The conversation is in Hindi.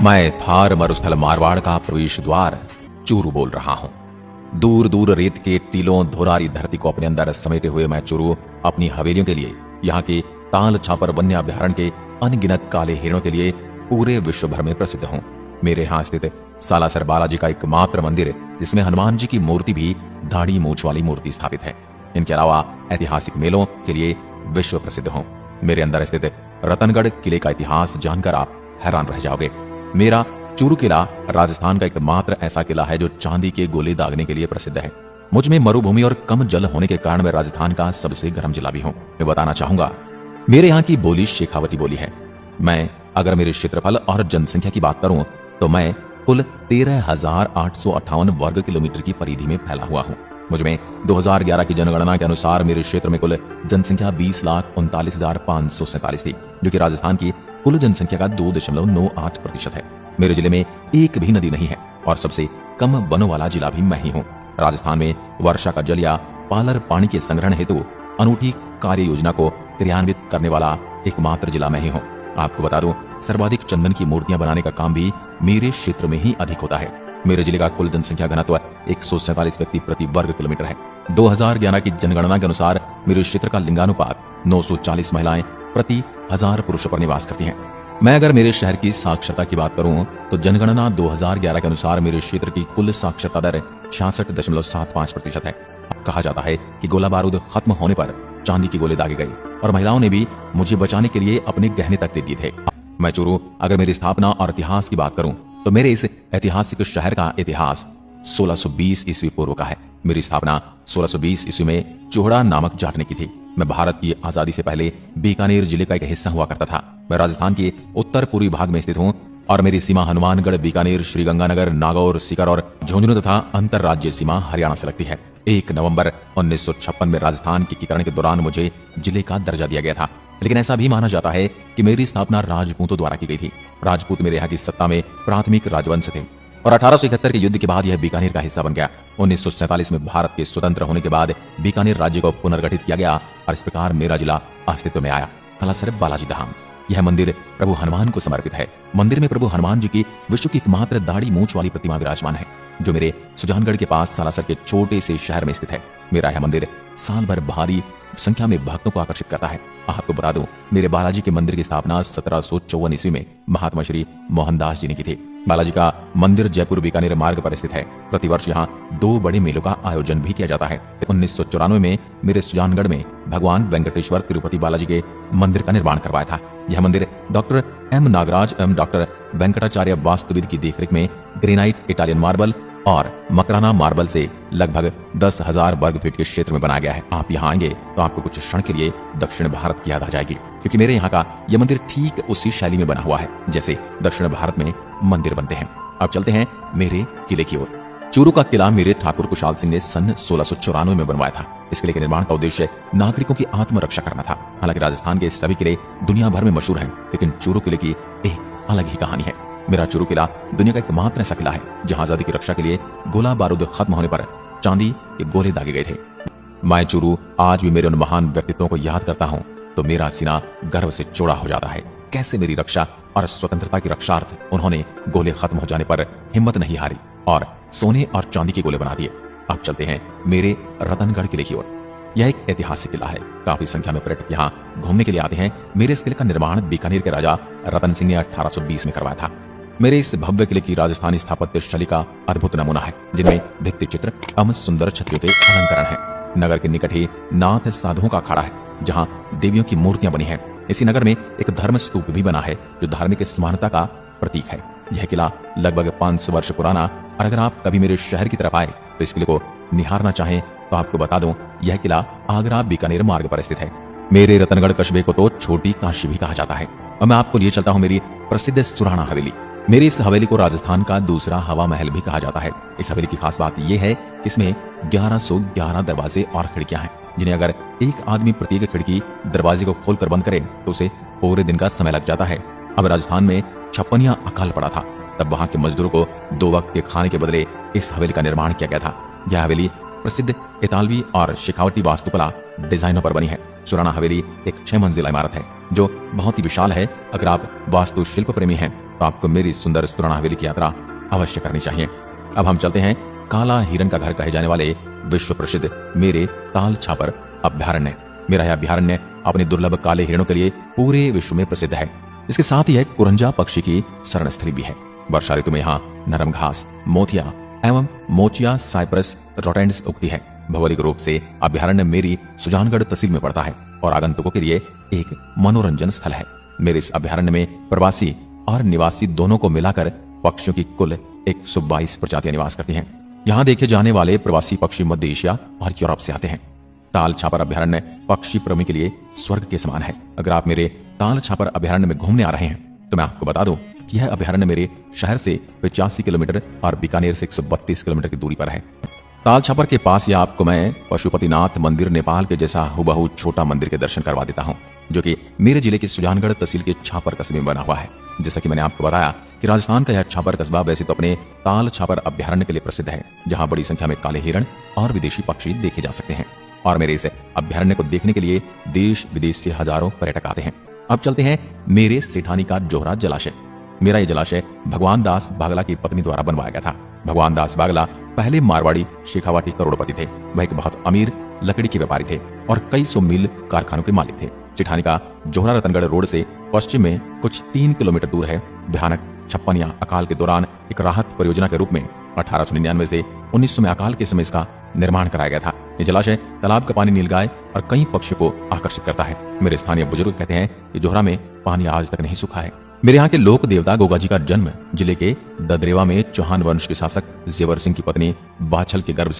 मैं थार मरुस्थल मारवाड़ का प्रवेश द्वार चूरू बोल रहा हूं। दूर दूर रेत के टीलों धोरारी धरती को अपने अंदर समेटे हुए मैं चूरू अपनी हवेलियों के लिए, यहाँ के ताल छापर वन्य अभ्यारण्य के अनगिनत काले हिरणों के लिए पूरे विश्व भर में प्रसिद्ध हूं। मेरे यहाँ स्थित सालासर बालाजी का एकमात्र मंदिर, जिसमें हनुमान जी की मूर्ति भी दाढ़ी मूछ वाली मूर्ति स्थापित है। इनके अलावा ऐतिहासिक मेलों के लिए विश्व प्रसिद्ध हूं। मेरे अंदर स्थित रतनगढ़ किले का इतिहास जानकर आप हैरान रह जाओगे। मेरा चूरू किला राजस्थान का एकमात्र ऐसा किला है जो चांदी के गोले दागने के लिए प्रसिद्ध है। मुझ में मरुभूमि और कम जल होने के कारण मैं राजस्थान का सबसे गर्म जिला भी हूं। मैं बताना चाहूंगा, मेरे यहाँ की बोली शेखावती बोली है। मैं अगर मेरे क्षेत्रफल और जनसंख्या की बात करूं तो मैं कुल 13,858 वर्ग किलोमीटर की परिधि में फैला हुआ हूं। मुझमें 2011 की जनगणना के अनुसार मेरे क्षेत्र में कुल जनसंख्या 20,39,547 थी, जो कि राजस्थान की कुल जनसंख्या का 2.98% है। मेरे जिले में एक भी नदी नहीं है और सबसे कम वनों वाला जिला भी मैं ही हूँ। राजस्थान में वर्षा का जल या पालर पानी के संग्रहण हेतु अनूठी कार्य योजना को क्रियान्वित करने वाला एकमात्र जिला मैं ही हूँ। आपको बता दूं, सर्वाधिक चंदन की मूर्तियां बनाने का काम भी मेरे क्षेत्र में ही अधिक होता है। मेरे जिले का कुल जनसंख्या घनत्व 147 व्यक्ति प्रति वर्ग किलोमीटर है। 2011 की जनगणना के अनुसार मेरे क्षेत्र का लिंगानुपात 940 महिलाएं प्रति 1000 पुरुषों पर निवास करती हैं। मैं अगर मेरे शहर की साक्षरता की बात करूं तो जनगणना 2011 के अनुसार मेरे क्षेत्र की कुल साक्षरता दर 66.75% है। कहा जाता है कि गोला बारूद खत्म होने पर चांदी के गोले दागे गए और महिलाओं ने भी मुझे बचाने के लिए अपने गहने तक दे दिए थे। मैं चूरू अगर मेरी स्थापना और इतिहास की बात करूं तो मेरे इस ऐतिहासिक शहर का इतिहास 1620 ईस्वी पूर्व का है। मेरी स्थापना 1620 ईस्वी में चोहड़ा नामक जाट ने की थी। मैं भारत की आजादी से पहले बीकानेर जिले का एक हिस्सा हुआ करता था। मैं राजस्थान के उत्तर पूर्वी भाग में स्थित हूँ और मेरी सीमा हनुमानगढ़, बीकानेर, श्रीगंगानगर, नागौर, सीकर और झुंझुनू तथा अंतर्राज्यीय सीमा हरियाणा से लगती है। 1 नवंबर 1956 में राजस्थान के एकीकरण के दौरान मुझे जिले का दर्जा दिया गया था, लेकिन ऐसा भी माना जाता है कि मेरी स्थापना राजपूतों द्वारा की गई थी। राजपूत मेरे यहाँ की सत्ता में प्राथमिक राजवंश थे और 1871 के युद्ध के बाद यह बीकानेर का हिस्सा बन गया। 1947 में भारत के स्वतंत्र होने के बाद बीकानेर राज्य को पुनर्गठित किया गया और इस प्रकार मेरा जिला अस्तित्व में आया। सालासर बालाजी धाम, यह मंदिर प्रभु हनुमान को समर्पित है। मंदिर में प्रभु हनुमान जी की विश्व की एकमात्र दाढ़ी मूछ वाली प्रतिमा विराजमान है, जो मेरे सुजानगढ़ के पास सालासर के छोटे से शहर में स्थित है। मेरा यह मंदिर साल भर भारी संख्या में भक्तों को आकर्षित करता है। आपको बता दूं, मेरे बालाजी के मंदिर की स्थापना 1754 ईस्वी में महात्मा श्री मोहनदास जी ने की थी। बालाजी का मंदिर जयपुर बीकानेर मार्ग पर स्थित है। प्रतिवर्ष यहाँ 2 बड़े मेलों का आयोजन भी किया जाता है। 1994 में मेरे सुजानगढ़ में भगवान वेंकटेश्वर तिरुपति बालाजी के मंदिर का निर्माण करवाया था। यह मंदिर डॉक्टर एम नागराज एवं डॉक्टर वेंकटाचार्य वास्तुविद की देखरेख में ग्रेनाइट, इटालियन मार्बल और मकराना मार्बल से लगभग 10,000 वर्ग फीट के क्षेत्र में बनाया गया है। आप यहाँ आएंगे तो आपको कुछ क्षण के लिए दक्षिण भारत की याद आ जाएगी, क्योंकि मेरे यहाँ का यह मंदिर ठीक उसी शैली में बना हुआ है जैसे दक्षिण भारत में मंदिर बनते हैं। अब चलते हैं मेरे किले की ओर। चूरू का किला मेरे ठाकुर कुशाल सिंह ने सन 1694 में बनवाया था। इस किले के निर्माण का उद्देश्य नागरिकों की आत्मरक्षा करना था। हालांकि राजस्थान के सभी किले दुनिया भर में मशहूर हैं, लेकिन चूरू किले की एक अलग ही कहानी है। मेरा चूरू किला दुनिया का एकमात्र ऐसा किला है जहां आजादी की रक्षा के लिए गोला बारूद खत्म होने पर चांदी के गोले दागे गए थे। मैं चूरू आज भी मेरे उन महान व्यक्तित्वों को याद करता हूं तो मेरा सीना गर्व से चौड़ा हो जाता है। कैसे मेरी रक्षा और स्वतंत्रता की रक्षार्थ उन्होंने गोले खत्म हो जाने पर हिम्मत नहीं हारी और सोने और चांदी के गोले बना दिए। अब चलते हैं मेरे रतनगढ़ किले की ओर। यह एक ऐतिहासिक किला है। काफी संख्या में पर्यटक यहाँ घूमने के लिए आते हैं। मेरे इस किले का निर्माण बीकानेर के राजा रतन सिंह ने 1820 में करवाया था। मेरे इस भव्य किले की राजस्थानी स्थापत्य शैली का अद्भुत नमूना है, जिनमें भित्ति चित्र एवं सुंदर छत्रियों के अलंकरण है। नगर के निकट ही नाथ साधुओं का अखाड़ा है, जहाँ देवियों की मूर्तियां बनी हैं। इसी नगर में एक धर्म स्तूप भी बना है, जो धार्मिक समानता का प्रतीक है। यह किला लगभग 500 वर्ष पुराना, और अगर आप कभी मेरे शहर की तरफ आए तो इस किले को निहारना चाहें तो आपको बता दूं, यह किला आगरा बीकानेर मार्ग पर स्थित है। मेरे रतनगढ़ कस्बे को तो छोटी काशी भी कहा जाता है। और मैं आपको लिए चलता हूं मेरी प्रसिद्ध सुराणा हवेली। मेरी इस हवेली को राजस्थान का दूसरा हवा महल भी कहा जाता है। इस हवेली की खास बात यह है कि इसमें 1111 दरवाजे और खिड़कियां हैं, जिन्हें अगर एक आदमी प्रत्येक खिड़की दरवाजे को खोलकर बंद करे तो उसे पूरे दिन का समय लग जाता है। अब राजस्थान में 56 अकाल पड़ा था, तब वहां के मजदूरों को 2 वक्त के खाने के बदले इस हवेली का निर्माण किया गया था। यह हवेली प्रसिद्ध इतालवी और शेखावटी वास्तुकला डिजाइनों पर बनी है। सुराणा हवेली एक 6 मंजिला इमारत है जो बहुत ही विशाल है। अगर आप वास्तु शिल्प प्रेमी हैं तो आपको मेरी सुंदर सुराणा हवेली की यात्रा अवश्य करनी चाहिए। अब हम चलते हैं काला हिरन का घर कहे जाने वाले विश्व प्रसिद्ध मेरे ताल छापर अभ्यारण्य। मेरा यह अभ्यारण्य अपने दुर्लभ काले हिरणों के लिए पूरे विश्व में प्रसिद्ध है। इसके साथ ही यह कुरंजा पक्षी की शरण स्थली भी है। वर्षा ऋतु में यहाँ नरम घास, मोतिया एवं मोचिया साइप्रस रोटेंड्स उगती है। भौगोलिक रूप से अभ्यारण्य मेरी सुजानगढ़ तहसील में पड़ता है और आगंतुकों के लिए एक मनोरंजन स्थल है। मेरे इस अभ्यारण्य में प्रवासी और निवासी दोनों को मिलाकर पक्षियों की कुल 122 प्रजातियां निवास करती हैं। यहाँ देखे जाने वाले प्रवासी पक्षी मध्य एशिया और यूरोप से आते हैं। ताल छापर अभ्यारण्य पक्षी प्रेमी के लिए स्वर्ग के समान है। अगर आप मेरे ताल छापर अभ्यारण्य में घूमने आ रहे हैं तो मैं आपको बता दूं कि यह अभ्यारण्य मेरे शहर से 85 किलोमीटर और बीकानेर से 132 किलोमीटर की दूरी पर है। ताल छापर के पास ही आपको मैं पशुपतिनाथ मंदिर नेपाल के जैसा हुबहू छोटा मंदिर के दर्शन करवा देता हूँ, जो कि मेरे जिले के सुजानगढ़ तहसील के छापर कस्बे में बना हुआ है। जैसा कि मैंने आपको बताया कि राजस्थान का यह छापर कस्बा वैसे तो अपने ताल छापर अभ्यारण्य के लिए प्रसिद्ध है, जहाँ बड़ी संख्या में काले हिरण और विदेशी पक्षी देखे जा सकते हैं। और मेरे इस अभ्यारण्य को देखने के लिए देश विदेश से हजारों पर्यटक आते हैं। अब चलते हैं मेरे सेठानी का जोहरा जलाशय। मेरा यह जलाशय भगवान दास बागला की पत्नी द्वारा बनवाया गया था। भगवान दास बागला पहले मारवाड़ी शेखावाटी करोड़पति थे। वह एक बहुत अमीर लकड़ी के व्यापारी थे और कई सौ मिल कारखानों के मालिक थे। सेठानी का जोहरा रतनगढ़ रोड से पश्चिम में कुछ 3 किलोमीटर दूर है। भयानक छप्पन या अकाल के दौरान एक राहत परियोजना के रूप में 1899 से 1900 में अकाल के समय इसका निर्माण कराया गया था। ये जलाशय तालाब का पानी नीलगाय और कई पक्षियों को आकर्षित करता है। मेरे स्थानीय बुजुर्ग कहते हैं कि जोहरा में पानी आज तक नहीं सूखा है। मेरे यहाँ के लोक देवता गोगा जी का जन्म जिले के ददरेवा में चौहान वंश के शासक जेवर सिंह की पत्नी बाछल के गर्भ